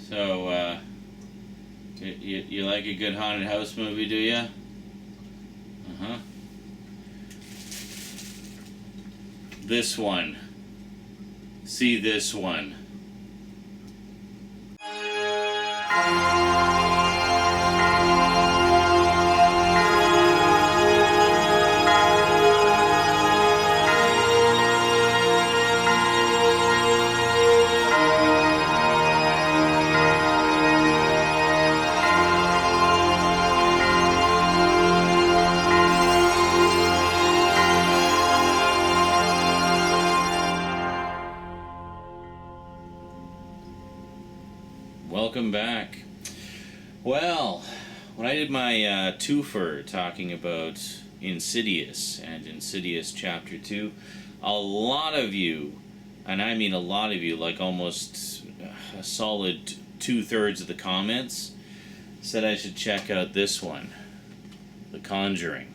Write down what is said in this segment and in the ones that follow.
So, you like a good haunted house movie, do ya? Uh-huh. This one. See this one. Welcome back. Well, when I did my twofer talking about Insidious and Insidious Chapter 2, a lot of you, and I mean a lot of you, like almost a solid 2/3 of the comments, said I should check out this one, The Conjuring.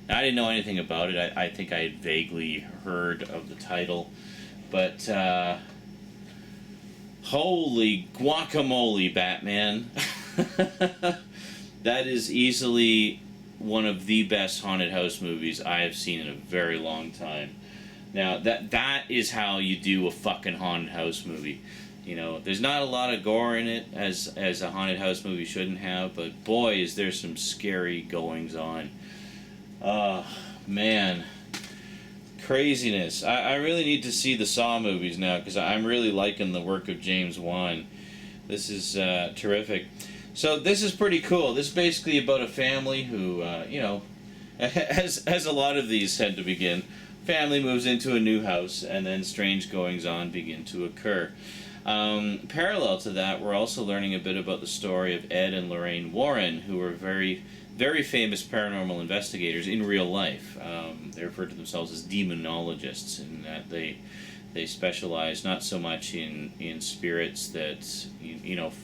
Now, I didn't know anything about it. I think I had vaguely heard of the title, but holy guacamole, Batman. That is easily one of the best haunted house movies I have seen in a very long time. Now, that is how you do a fucking haunted house movie. You know, there's not a lot of gore in it, as a haunted house movie shouldn't have, but boy, is there some scary goings on. Oh, man. Craziness. I really need to see the Saw movies now, because I'm really liking the work of James Wan. This is terrific. So this is pretty cool. This is basically about a family who, as a lot of these tend to begin, family moves into a new house, and then strange goings on begin to occur. Parallel to that, we're also learning a bit about the story of Ed and Lorraine Warren, who were very, very famous paranormal investigators in real life. They refer to themselves as demonologists, in that they specialize not so much in spirits that,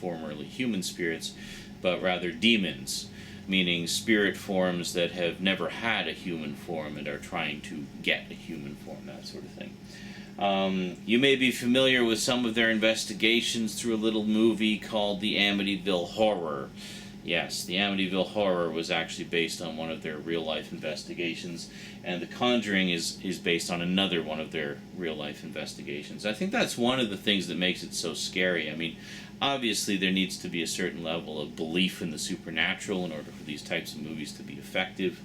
formerly human spirits, but rather demons, meaning spirit forms that have never had a human form and are trying to get a human form, that sort of thing. You may be familiar with some of their investigations through a little movie called The Amityville Horror. Yes, The Amityville Horror was actually based on one of their real-life investigations, and The Conjuring is based on another one of their real-life investigations. I think that's one of the things that makes it so scary. I mean, obviously there needs to be a certain level of belief in the supernatural in order for these types of movies to be effective.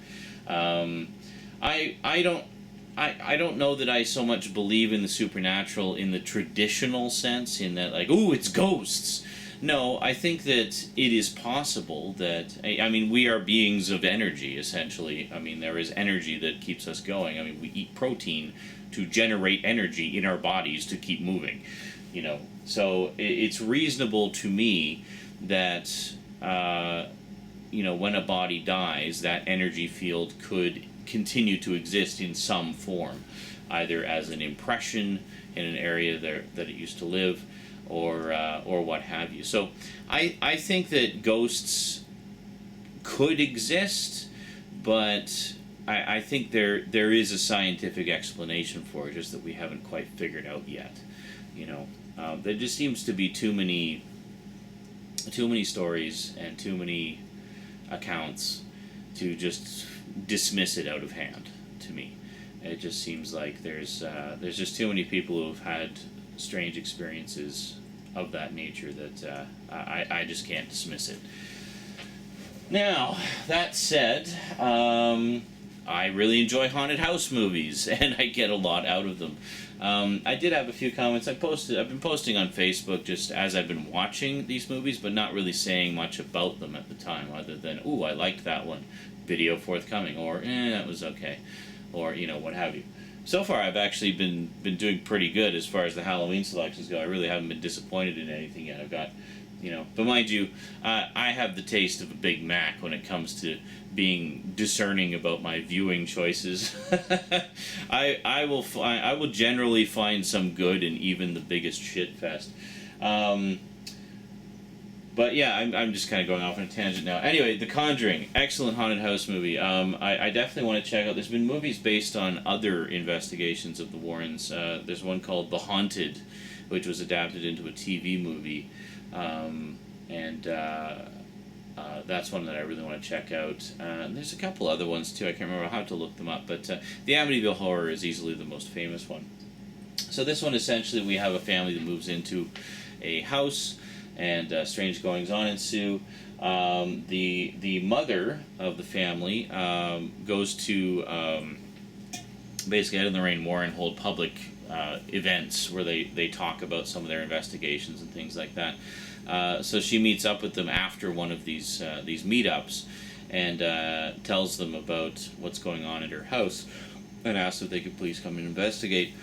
I don't know that I so much believe in the supernatural in the traditional sense, in that, like, ooh, it's ghosts. No, I think that it is possible that, I mean, we are beings of energy, essentially. I mean, there is energy that keeps us going. I mean, we eat protein to generate energy in our bodies to keep moving, So it's reasonable to me that, when a body dies, that energy field could continue to exist in some form, either as an impression in an area that it used to live, or what have you. So I think that ghosts could exist, but I think there is a scientific explanation for it, just that we haven't quite figured out yet. There just seems to be too many stories and too many accounts to just dismiss it out of hand. To me, it just seems like there's just too many people who have had strange experiences of that nature that I just can't dismiss it. Now, that said, I really enjoy haunted house movies, and I get a lot out of them. I did have a few comments. I've been posting on Facebook just as I've been watching these movies, but not really saying much about them at the time, other than, ooh, I liked that one, video forthcoming, or that was okay, or what have you. So far, I've actually been doing pretty good as far as the Halloween selections go. I really haven't been disappointed in anything yet. I've got, but mind you, I have the taste of a Big Mac when it comes to being discerning about my viewing choices. I will generally find some good in even the biggest shit fest. But yeah, I'm just kind of going off on a tangent now. Anyway, The Conjuring, excellent haunted house movie. I definitely want to check out. There's been movies based on other investigations of the Warrens. There's one called The Haunted which was adapted into a TV movie, and that's one that I really want to check out. There's a couple other ones too. I can't remember. I'll have to look them up. But the Amityville Horror is easily the most famous one. So this one, essentially, we have a family that moves into a house, and strange goings-on ensue. The mother of the family goes to basically Ed and Lorraine Warren hold public events where they talk about some of their investigations and things like that. So she meets up with them after one of these meetups and tells them about what's going on at her house and asks if they could please come and investigate.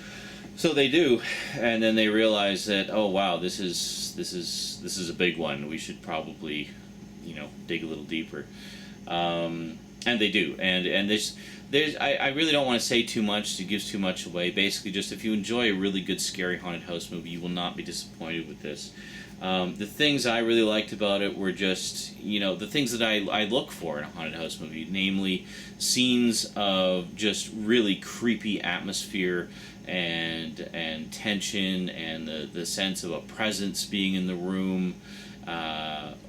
So they do, and then they realize that, oh wow, this is a big one. We should probably, dig a little deeper, and they do. And I really don't want to say too much. It gives too much away. Basically, just if you enjoy a really good scary haunted house movie, you will not be disappointed with this. The things I really liked about it were just, the things that I look for in a haunted house movie, namely scenes of just really creepy atmosphere and tension and the sense of a presence being in the room,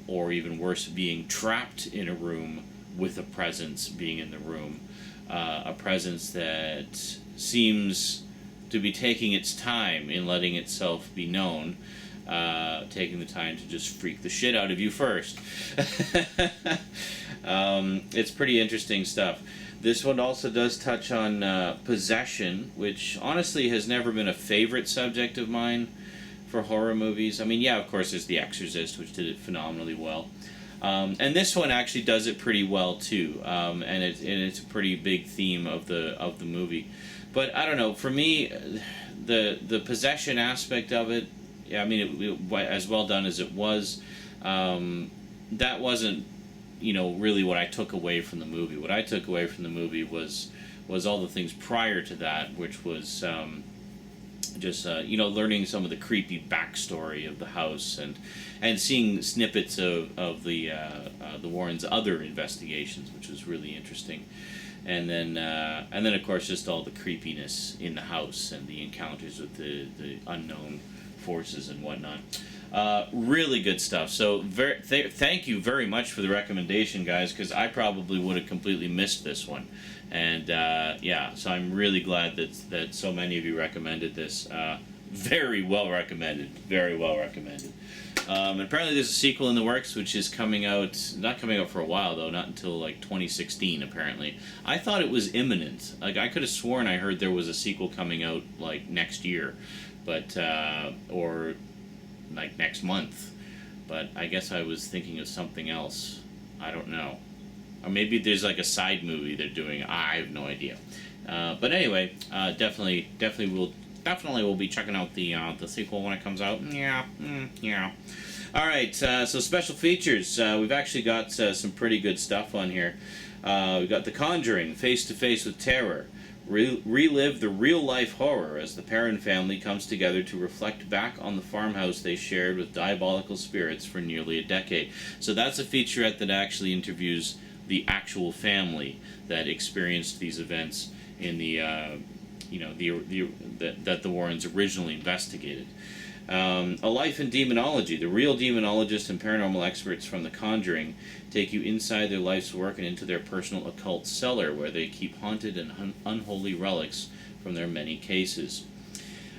or even worse, being trapped in a room with a presence being in the room. A presence that seems to be taking its time in letting itself be known, taking the time to just freak the shit out of you first. It's pretty interesting stuff. This one also does touch on possession, which honestly has never been a favorite subject of mine for horror movies. I mean, yeah, of course, there's The Exorcist, which did it phenomenally well. And this one actually does it pretty well too, and it's a pretty big theme of the movie. But I don't know. For me, the possession aspect of it, I mean, it as well done as it was, that wasn't really what I took away from the movie. What I took away from the movie was all the things prior to that, which was just learning some of the creepy backstory of the house and seeing snippets of the Warrens' other investigations, which was really interesting. And then of course just all the creepiness in the house and the encounters with the unknown forces and whatnot. Really good stuff. So thank you very much for the recommendation, guys, because I probably would have completely missed this one. And so I'm really glad that so many of you recommended this. Very well recommended. Very well recommended. And apparently there's a sequel in the works, which is not coming out for a while, though, not until like 2016, apparently. I thought it was imminent. Like, I could have sworn I heard there was a sequel coming out like next year, but or like next month. But I guess I was thinking of something else. I don't know. Or maybe there's like a side movie they're doing. I have no idea. But anyway, definitely we'll be checking out the sequel when it comes out. Yeah. All right. So special features. We've actually got some pretty good stuff on here. We've got The Conjuring, Face to Face with Terror. Relive the real-life horror as the Perron family comes together to reflect back on the farmhouse they shared with diabolical spirits for nearly a decade. So that's a featurette that actually interviews the actual family that experienced these events in that the Warrens originally investigated. A Life in Demonology. The real demonologists and paranormal experts from The Conjuring take you inside their life's work and into their personal occult cellar, where they keep haunted and unholy relics from their many cases.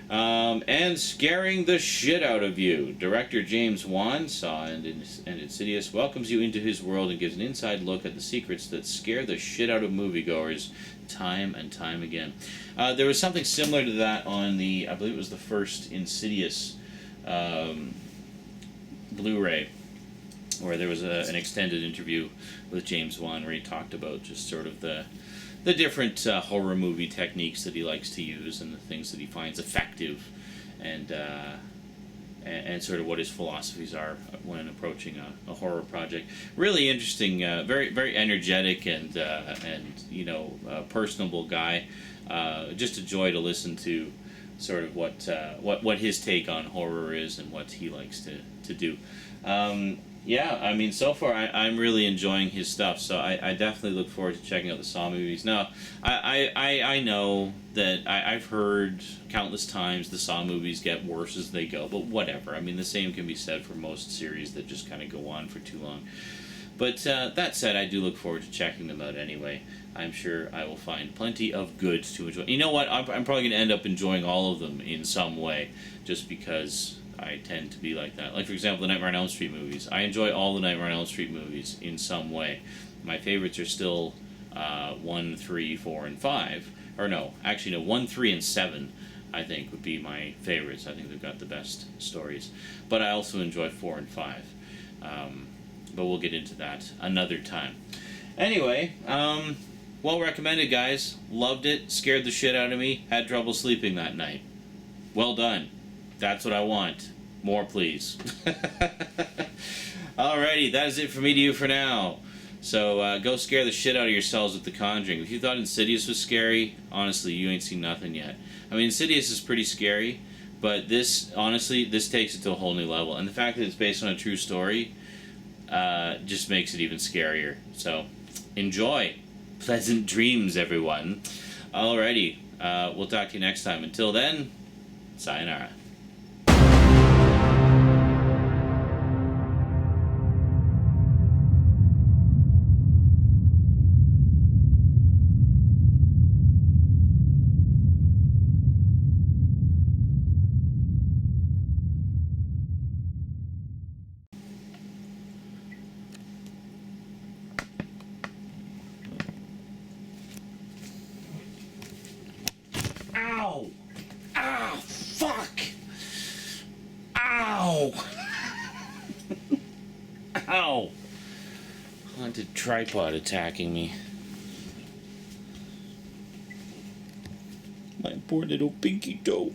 And Scaring the Shit Out of You. Director James Wan, Saw and Insidious, welcomes you into his world and gives an inside look at the secrets that scare the shit out of moviegoers time and time again. There was something similar to that on I believe it was the first Insidious Blu-ray, where there was an extended interview with James Wan where he talked about just sort of the different horror movie techniques that he likes to use and the things that he finds effective, and sort of what his philosophies are when approaching a horror project. Really interesting, very very energetic and personable guy. Just a joy to listen to, sort of what his take on horror is and what he likes to do. Yeah, I mean, so far I'm really enjoying his stuff, so I definitely look forward to checking out the Saw movies. Now, I know that I've heard countless times the Saw movies get worse as they go, but whatever. I mean, the same can be said for most series that just kind of go on for too long. But that said, I do look forward to checking them out anyway. I'm sure I will find plenty of goods to enjoy. You know what? I'm probably going to end up enjoying all of them in some way, just because I tend to be like that. Like, for example, the Nightmare on Elm Street movies. I enjoy all the Nightmare on Elm Street movies in some way. My favorites are still 1, 3, 4, and 5. Or no, actually, no, 1, 3, and 7, I think, would be my favorites. I think they've got the best stories. But I also enjoy 4 and 5. But we'll get into that another time. Anyway, well recommended, guys. Loved it. Scared the shit out of me. Had trouble sleeping that night. Well done. That's what I want. More, please. Alrighty, that is it for me to you for now. So go scare the shit out of yourselves with The Conjuring. If you thought Insidious was scary, honestly, you ain't seen nothing yet. I mean, Insidious is pretty scary, but this, honestly, this takes it to a whole new level. And the fact that it's based on a true story just makes it even scarier. So, enjoy. Pleasant dreams, everyone. Alrighty, we'll talk to you next time. Until then, sayonara. Ow! Ow! Fuck! Ow! Ow! Haunted tripod attacking me. My poor little pinky toe.